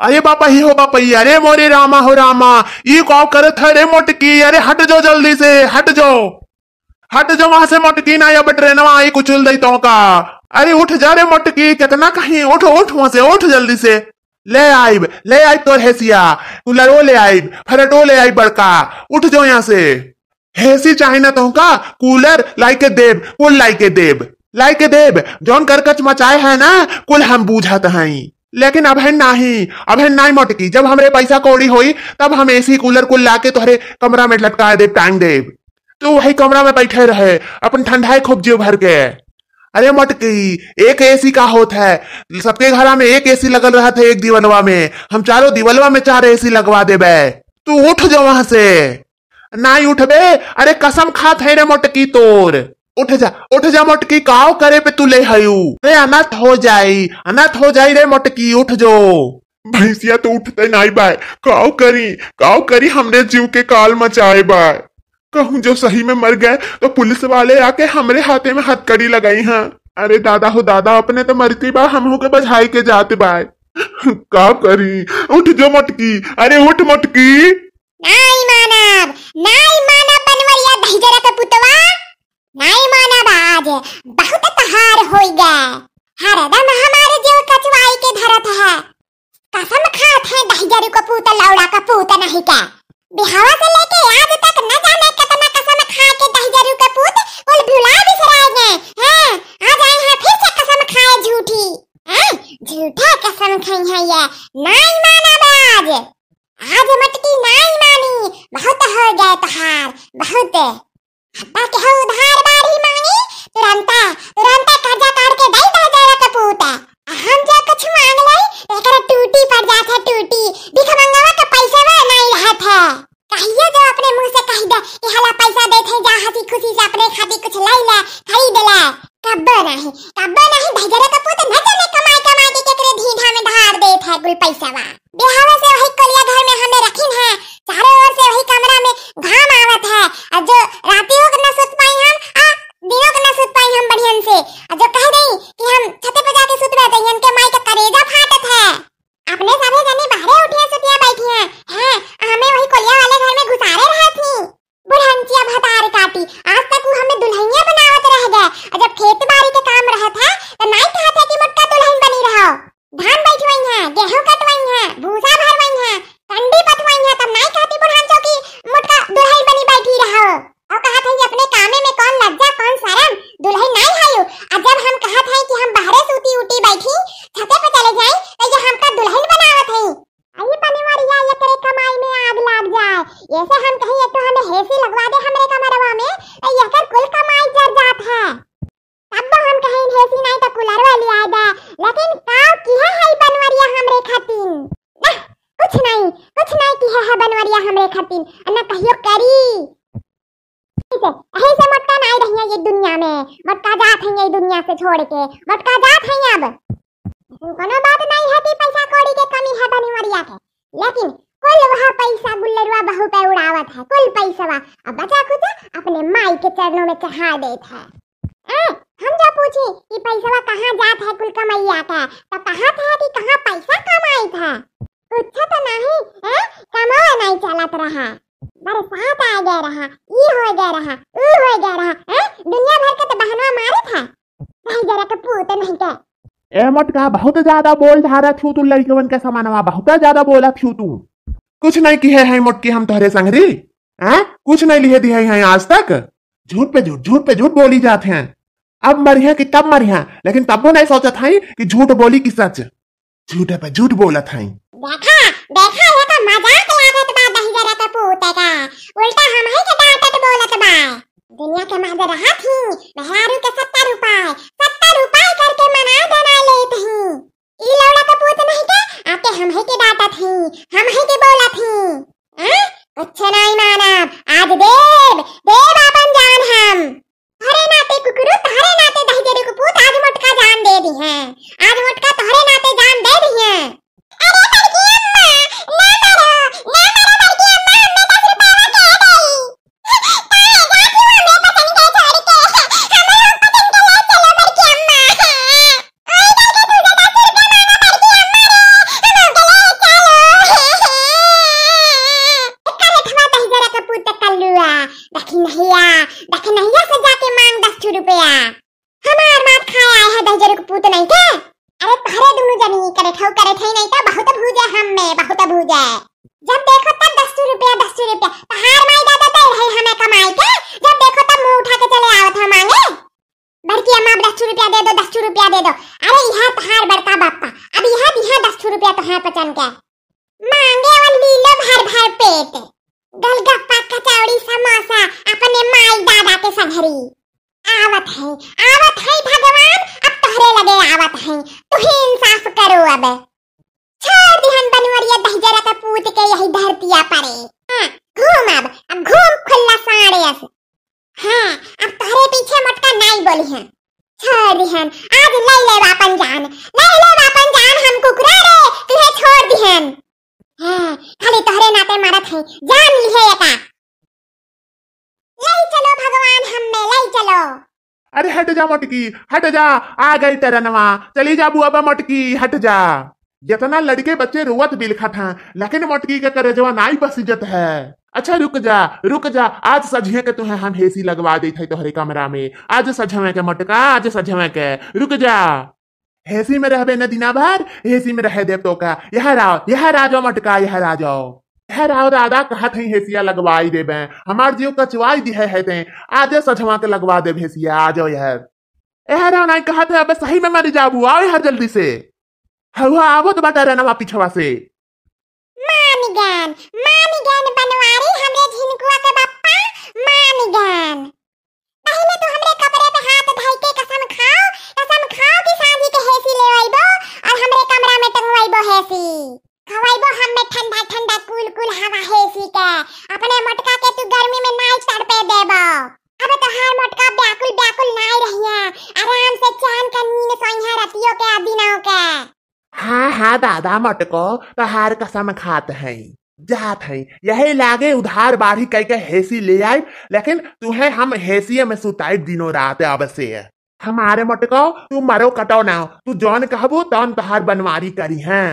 अरे बापा ही हो बापा ही, अरे मोरे रामा हो रामा, ये कौ करत है रे मोटकी, अरे हट जाओ जल्दी से, हट जाओ, हट जाओ वहां से मोटकी, ना अब ट्रेनवा आई कुचल दई तो का। अरे उठ जा रे मोटकी, कितना कहीं, उठ उठ वहां से, उठ जल्दी से। ले आइब तोर हैसिया, कूलरो ले आइब, फरटो ले आइब बड़का, उठ जाओ यहाँ से। हैसी चाहे ना तो का, कूलर लाई के देब, कुल लाई के देब, लाई के देब, जौन करकच मचाए है ना, कुल हम बूझत हैं। लेकिन अभन नहीं मोटकी, जब हमरे पैसा कौड़ी होई तब हम एसी कूलर कुल लाके तोहरे कमरा में लटका दे, टांग दे, तो वही कमरा में बैठे रहे, अपन ठंडाई खूब जीव भर के। अरे मोटकी, एक एसी का होत है, सबके घर में एक एसी लगल रहा था, एक दीवलवा में, हम चारों दीवलवा में 4 एसी लगवा देबे। तू उठ जा वहां से। नहीं उठबे, अरे कसम खात है रे मोटकी तोर, उठ जा मोटकी, काव करे पे तू ले हयू, रे अनर्थ हो जाई रे मोटकी, उठ जो। भैंसिया तो उठते नहीं बाय, काव करी हमरे जीव के काल मचाए बाय। कहूं जो सही में मर गए तो पुलिस वाले आके हमरे हाथे में हथकड़ी लगाई हैं। अरे दादा हो दादा, अपने तो मरती बा, हम के बझाई के जाते बाय। काव करी, उठ जो मोटकी, अरे उठ मोटकी। नहीं मानब बनवरिया दहिजरा के पुतवा, नहीं मानब, आज बहुत तहार होई गए, हरदम हमारे जीव कचवाई के धरत है, कसम खात है दहिजरू का पूत, लौड़ा का पूत नहीं क्या, बिहावा से लेके आज तक न जाने कितना कसम खा के दहिजरू का पूत कुल भुला बिसराए गए हैं, आज आए हैं फिर से कसम खाए झूठी, झूठा कसम खाई है ये, नहीं मानब आज मटकी नहीं मानी, बहुत हो गए तहार, बहुत हब्बा के हो उधार बारी मांगी, तुरंत कर्जा काट के दई दहिजरा का पूत, हम जो कुछ मांग ले तेकर टूटी पड़ जात है, टूटी भिखमंगवा का पैसा नहीं रहत है, कहिए जो अपने मुंह से कह दे कि हला पैसा देत है, जा हंसी खुशी से अपने खातिर कुछ ले ले, खरीद ले, कब्बो नहीं दहिजरा का पूत न जाने कमाई के केकरे धीधा में धार देत है कुल पैसावा, बिहावा से वही कोलिया घर में हमें रखिन है, चारों ओर से वही कमरा में घाम आवत है, और जो रातियों को न सुत पाई हम, दिनों को न सुत पाई हम बढ़ियन से, और जो कह दई कि हम छते पे जाके सुत रहे थे, इनके माई का करेजा फाटत है, अपने सभी जने बाहर उठिया सुतिया बैठी हैं, हमें वही कोलिया वाले घर में घुसारे रहे थी, बुढ़ंचिया भतार काटी, आज तक वो हमें दुल्हनिया बनावत रह गए, और जब खेत बाड़ी के काम रहत है तो नहीं कहते कि मोटका दुल्हन बनी रहो, धान बैठवाई है, गेहूं कटवाई है, भूसा भरवाई है, कंडी पथवाई है, तब नहीं कहती बुढ़ांचो की मोटका दुल्हन बनी बैठी रहो, और कहत है कि अपने कामे में कौन लज्जा कौन शर्म, दुल्हन नहीं है, और जब हम कहत है कि हम बाहरे सूती उठी बैठी छते पे चले जाए तो ये हमका दुल्हन बनावत है, अई बनवारिया ये करे कमाई में आग लग जाए, ऐसे हम कहीं तो हमें हेसी लगवा दे हमरे कमरवा में, तो ये कर कुल कमाई जर जात है, तब हम कहीं हेसी नहीं तो कूलर वाली आ जाए, लेकिन काव की है बनवरिया हमरे खातिन, कुछ नहीं की है बनवरिया हमरे खातिन, अन्ना कहियो करी, ऐसे मोटका नहीं रही है ये दुनिया में, मोटका जात है ये दुनिया से छोड़ के, मोटका जात है अब, कोनो बात नहीं है कि पैसा कौड़ी के कमी है बनवरिया के, लेकिन कुल वह पैसा गुल्लरवा बहू पे उड़ावत है, कुल पैसावा अब बचा कुछ अपने माई के चरणों में चढ़ा देत है, हम जो पूछी कि पैसा कहाँ जात है कुल कमैया का, तो कहा था कि कहाँ पैसा कमाई था, कुछ तो नहीं कमावा नहीं चलत रहा, बरसात आ गया रहा, ई हो गया रहा, ऊ हो गया रहा, दुनिया भर के तो बहनवा मारे था, दहिजरा के पूत नहीं के। ए मोटका, बहुत ज्यादा बोल धारा छू तू, लड़कवन के समानवा बहुत ज्यादा बोला छू तू, कुछ नहीं की है मोटकी, हम तोहरे संगरी कुछ नहीं लिए दिए हैं आज तक, झूठ पे झूठ बोली जाते हैं, अब मरिया कि तब मरिया, लेकिन तब वो नहीं सोचा था कि झूठ बोली कि सच, झूठे पे झूठ बोला था। देखा मजाक लागत बा दहिजरा का पूत का, उल्टा हम ही के डांटत बोलत बा, दुनिया के मादे रहा थी मेहरारू के 70 रुपए करके मना देना लेत ही, ई लौड़ा का पूत नहीं के आके हम ही के डांटत ही, हम ही के बोलत ही, कुछ नहीं मानब, आज देव अपन जान हम, हरे नाते कुकुरु तारे नाते दहिजरू को पूत आज मोटका जान दे दी है, आज मोटका तोहरे नाते जान दे दी है। अरे बड़की अम्मा ना मारो बड़की अम्मा, हमें 10 रुपए दे गई, ताए जाती हूं मैं पतंग के छोड़ के, हमें हम पतंग के ले चलो बड़की पूत नहीं के। अरे तहरे दोनों जनी करे थे नहीं तो बहुत भूजे हम में बहुत भूजे। जब देखो तब 10 रुपया तहार माई दादा दे रहे हमें कमाई के। जब देखो तब मुंह उठा के चले आवत हम मांगे। बड़की अम्मा 10 रुपया दे दो 10 रुपया दे दो। अरे यहां तहार बड़का बापा अब यहां दिहा 10 रुपया तहार पचन के मांगे और लीलो भर पेट गलगप्पा कचौड़ी समोसा अपने माई दादा के संघरी। आवत है भगवान अब तहरे लगे आवत है। तू ही इंसाफ करो अब। छोड़ दिहन बनवरिया दहजरा का पूत के यही धरतिया पड़े। हाँ, घूम अब घूम खुला साड़े अस। हाँ, अब तहरे पीछे मटका नहीं बोली है। छोड़ दिहन आज ले वापन जान हम कुकुरा रे तुहे छोड़ दिहन। हाँ, खाली तहरे नाते मारत है जान लिहे एका। ले चलो भगवान हमें ले चलो। अरे हट जा मोटकी हट जा, आ गई तेरा नवा। चली जा बुआ बा मोटकी हट जा। जितना लड़के बच्चे रोवत बिलखा था लेकिन मोटकी के करे जवा नाई बस इज्जत है। अच्छा रुक जा आज सझे के तुहे हम हेसी लगवा दी थे तोहरे कमरा में। आज सझवे के मोटका आज सझवे के रुक जा। हेसी में रहबे न दिना भर हेसी में रह देव तो का। यह राजो मोटका यह राव दादा कहत है हेसिया लगवाई देबे। हमार जीव कचवाई दी है ते आज सझवा के लगवा दे हेसिया। आ जाओ यह राव नहीं कहत है। अब सही में मर जाबू आओ यार जल्दी से। हुआ आवो तो बता रहना पिछवा से। मानिगन बनवारी हमरे झिनकुआ के बप्पा मानिगन। पहले तो हमरे कमरे पे हाथ धइ के कसम खाओ कि साजी के हेसी ले आइबो और हमरे कमरा में टंगवाइबो हेसी। खवाइबो हमें ठंडा कुल हवा हेसी के। अपने मटका के तू गर्मी में नाई तड़पे देबो। अब तो हर मटका व्याकुल नाई रहिया आराम से चैन का नींद सोइहा रतियो के दिनों के। हाँ दादा मटको तहार कसम खात है जात है। यही लागे उधार बाढ़ी कह के हेसी ले आए लेकिन तुम्हें हम हेसिया में सुताई दिनों रात अब से। हमारे मटको तू मरो कटो ना तू जौन कहबो तौन तहार बनवारी करी है।